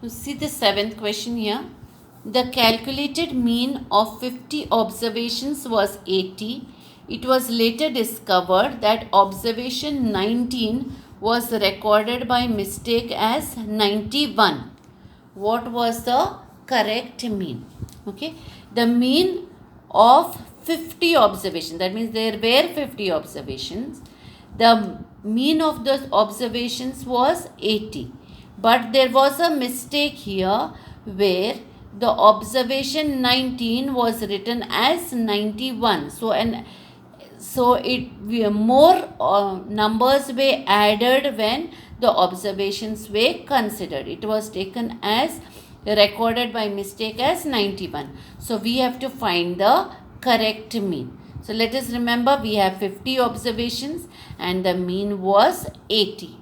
See the seventh question here. The calculated mean of 50 observations was 80. It was later discovered that observation 19 was recorded by mistake as 91. What was the correct mean? Okay, the mean of 50 observations, that means there were 50 observations. The mean of the observations was 80, but there was a mistake here where the observation 19 was written as 91. More numbers were added when the observations were considered. It was taken as recorded by mistake as 91. So we have to find the correct mean. So let us remember, we have 50 observations and the mean was 80.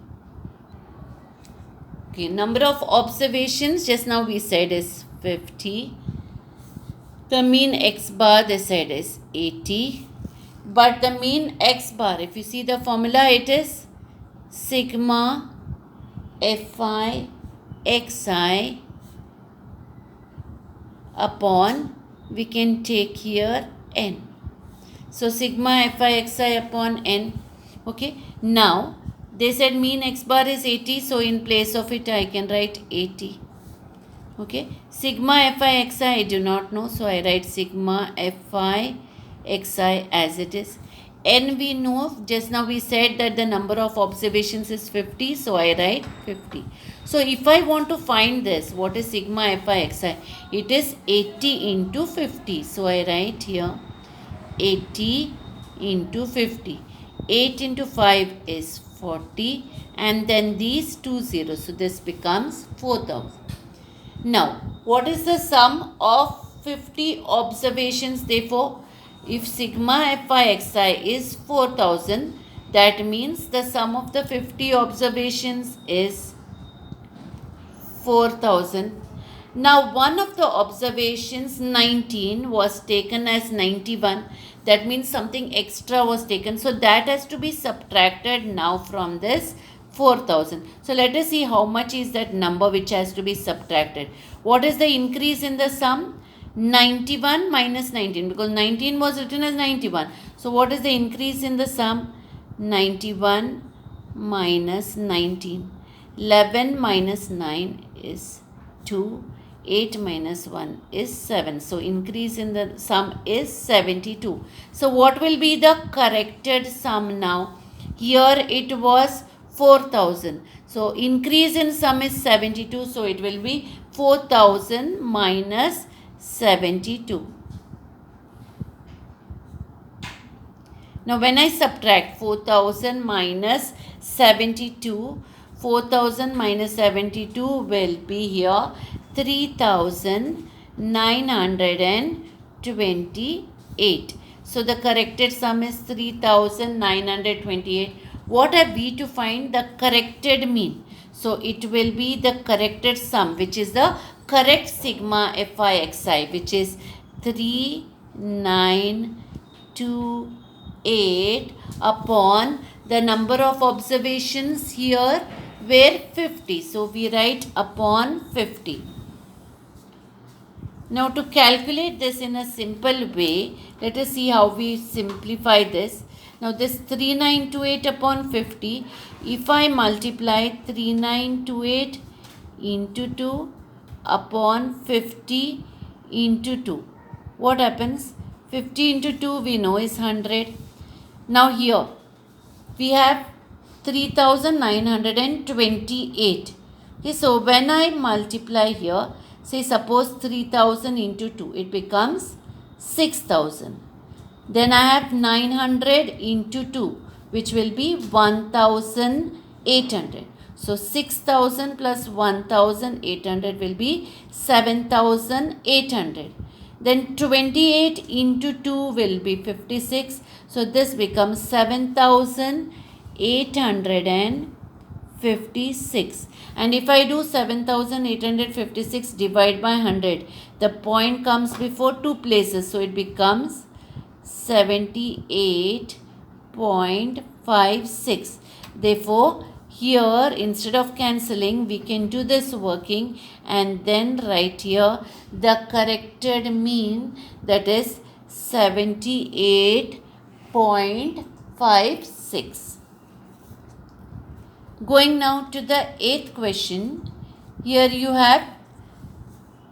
Okay, number of observations just now we said is 50. The mean x bar they said is 80. But the mean x bar, if you see the formula, it is sigma fi xi upon, we can take here n. So sigma fi xi upon n. Okay. Now they said mean x bar is 80. So in place of it I can write 80. Okay. Sigma fi xi I do not know. So I write sigma fi xi as it is. N we know, just now we said that the number of observations is 50, so I write 50. So if I want to find this, what is sigma fi xi? It is 80 into 50. So I write here 80 into 50. 8 into 5 is 40, and then these two zeros. So this becomes 4000. Now, what is the sum of 50 observations? Therefore, if sigma fi xi is 4000, that means the sum of the 50 observations is 4000. Now, one of the observations 19 was taken as 91. That means something extra was taken. So that has to be subtracted now from this 4000. So let us see how much is that number which has to be subtracted. What is the increase in the sum? 91 minus 19, because 19 was written as 91. So what is the increase in the sum? 91 minus 19. 11 minus 9 is 2. 8 minus 1 is 7. So increase in the sum is 72. So what will be the corrected sum now? Here it was 4000. So increase in sum is 72. So it will be 4000 minus 72. Now when I subtract 4000 minus 72, 4000 minus 72 will be here 3928. So the corrected sum is 3928. What are we to find? The corrected mean. So it will be the corrected sum, which is the correct sigma fi xi, which is 3928 upon the number of observations here were 50. So we write upon 50. Now to calculate this in a simple way, let us see how we simplify this. Now this 3928 upon 50, if I multiply 3928 into 2 upon 50 into 2, what happens? 50 into 2 we know is 100. Now here we have 3928. Okay, so when I multiply here, say suppose 3000 into 2, it becomes 6000. Then I have 900 into 2, which will be 1800. So 6000 plus 1800 will be 7800. Then 28 into 2 will be 56. So this becomes 7856. And if I do 7856 divide by 100, the point comes before two places. So it becomes 78.56. Therefore, here instead of cancelling we can do this working and then write here the corrected mean, that is 78.56. Going now to the 8th question. Here you have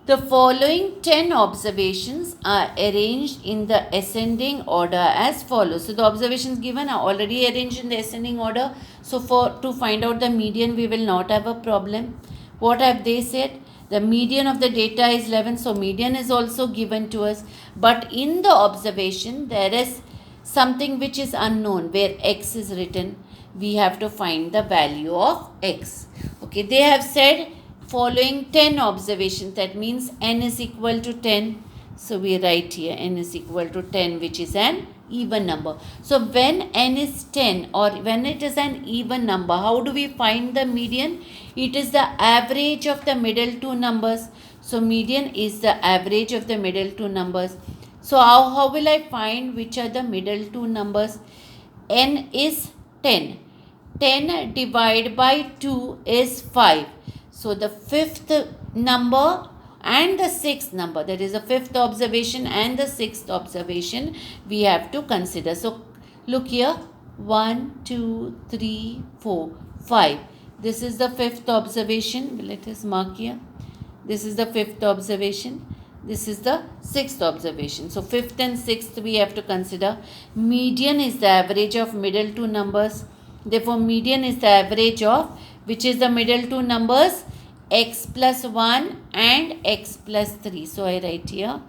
the following 10 observations are arranged in the ascending order as follows. So the observations given are already arranged in the ascending order. So to find out the median, we will not have a problem. What have they said? The median of the data is 11. So median is also given to us. But in the observation, there is something which is unknown where x is written. We have to find the value of x. Okay, they have said following 10 observations, that means n is equal to 10. So we write here n is equal to 10, which is an even number. So when n is 10 or when it is an even number, how do we find the median? It is the average of the middle two numbers. So median is the average of the middle two numbers. So how will I find which are the middle two numbers? N is 10. 10 divided by 2 is 5. So the fifth number and the sixth number, that is the fifth observation and the sixth observation, we have to consider. So look here, 1, 2, 3, 4, 5. This is the fifth observation. Let us mark here. This is the fifth observation. This is the sixth observation. So fifth and sixth we have to consider. Median is the average of middle two numbers. Therefore median is the average of, which is the middle two numbers, x plus 1 and x plus 3. So I write here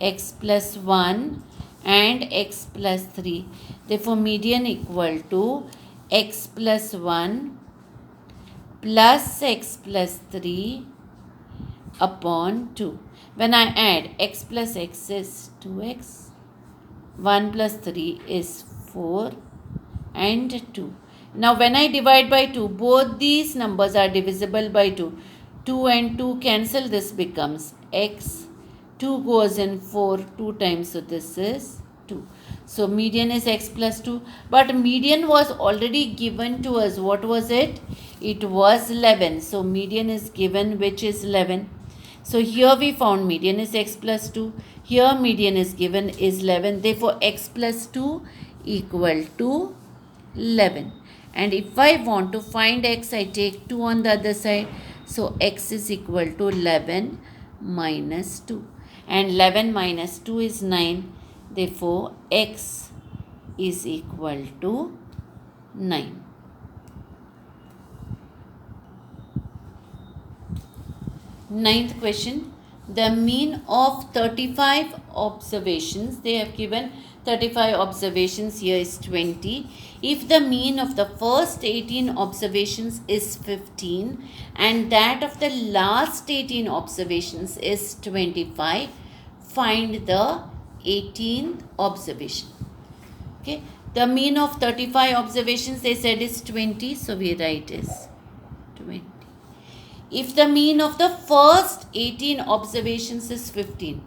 x plus 1 and x plus 3. Therefore median equal to x plus 1 plus x plus 3 upon 2. When I add x plus x is 2x, 1 plus 3 is 4 and 2. Now when I divide by 2, both these numbers are divisible by 2. 2 and 2 cancel, this becomes x. 2 goes in 4 2 times, so this is 2. So median is x plus 2. But median was already given to us. What was it? It was 11. So median is given, which is 11. So here we found median is x plus 2. Here median is given is 11. Therefore x plus 2 equal to 11. And if I want to find x, I take 2 on the other side. So x is equal to 11 minus 2. And 11 minus 2 is 9. Therefore x is equal to 9. Ninth question. The mean of 35 observations, they have given 35 observations, here is 20. If the mean of the first 18 observations is 15 and that of the last 18 observations is 25, find the 18th observation. Okay, the mean of 35 observations they said is 20, so we write is 20. If the mean of the first 18 observations is 15,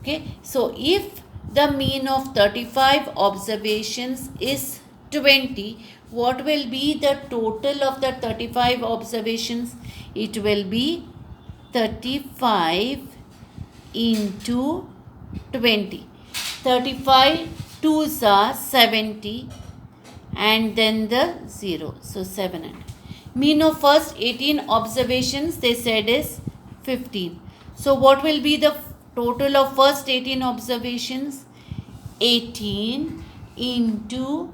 okay, so if the mean of 35 observations is 20, what will be the total of the 35 observations? It will be 35 into 20. 35 2s are 70 and then the 0. So 700. Mean of first 18 observations they said is 15. So what will be the total of first 18 observations? 18 into,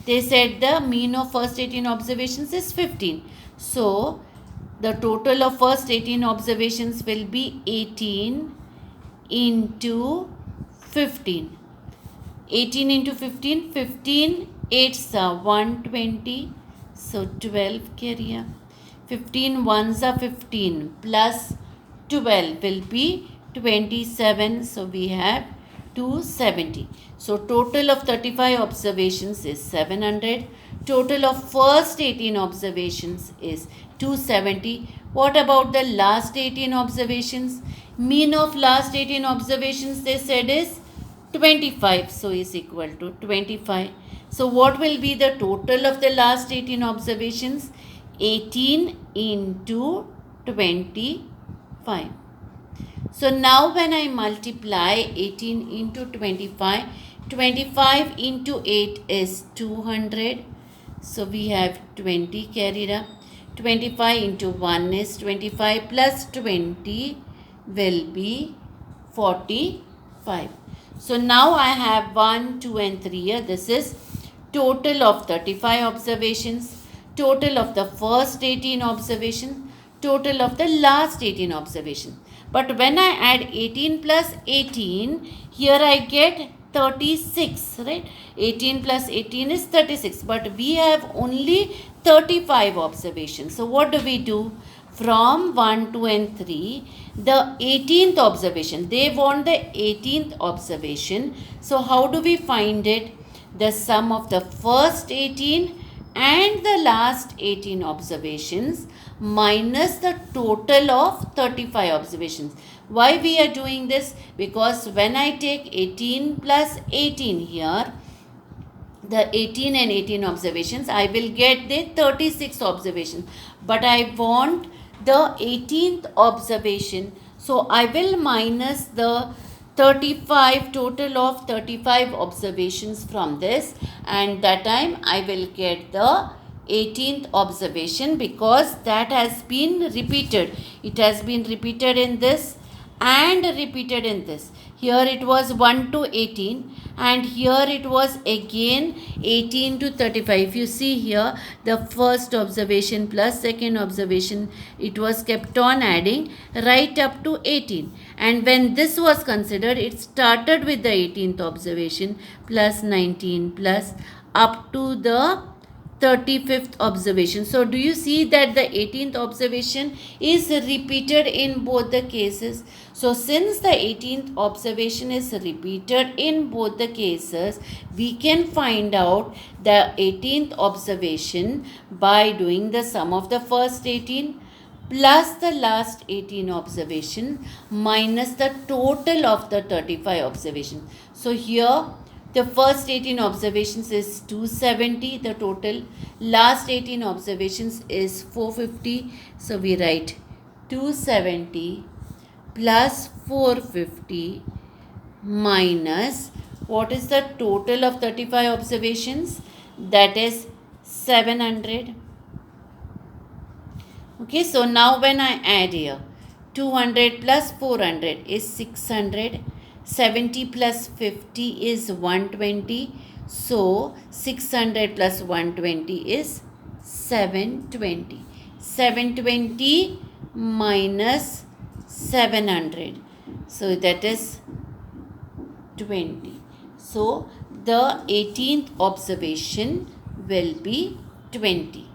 they said the mean of first 18 observations is 15. So the total of first 18 observations will be 18 into 15. 18 into 15, 15 8s are 120. So 12 carrier. 15 1s are 15 plus 12 will be 27. So we have 270. So total of 35 observations is 700. Total of first 18 observations is 270. What about the last 18 observations? Mean of last 18 observations they said is 25. So is equal to 25. So what will be the total of the last 18 observations? 18 into 25. So now when I multiply 18 into 25, 25 into 8 is 200. So we have 20 carried up. 25 into 1 is 25 plus 20 will be 45. So now I have 1, 2 and 3 here. This is total of 35 observations, total of the first 18 observations, total of the last 18 observations. But when I add 18 plus 18, here I get 36, right? 18 plus 18 is 36, but we have only 35 observations. So what do? From 1, 2 and 3, the 18th observation, they want the 18th observation. So how do we find it? The sum of the first 18 and the last 18 observations minus the total of 35 observations. Why we are doing this? Because when I take 18 plus 18 here, the 18 and 18 observations, I will get the 36 observations. But I want the 18th observation. So I will minus the 35, total of 35 observations from this, and that time I will get the 18th observation because that has been repeated. It has been repeated in this and repeated in this. Here it was 1 to 18 and here it was again 18 to 35. If you see here, the first observation plus second observation, it was kept on adding right up to 18. And when this was considered, it started with the 18th observation plus 19 plus up to the 35th observation. So do you see that the 18th observation is repeated in both the cases? So since the 18th observation is repeated in both the cases, we can find out the 18th observation by doing the sum of the first 18 plus the last 18 observation minus the total of the 35 observations. So here the first 18 observations is 270, the total. Last 18 observations is 450. So we write 270 plus 450 minus, what is the total of 35 observations? That is 700. Okay, so now when I add here, 200 plus 400 is 600. 70 plus 50 is 120. So 600 plus 120 is 720. 720 minus 700. So that is 20. So the 18th observation will be 20.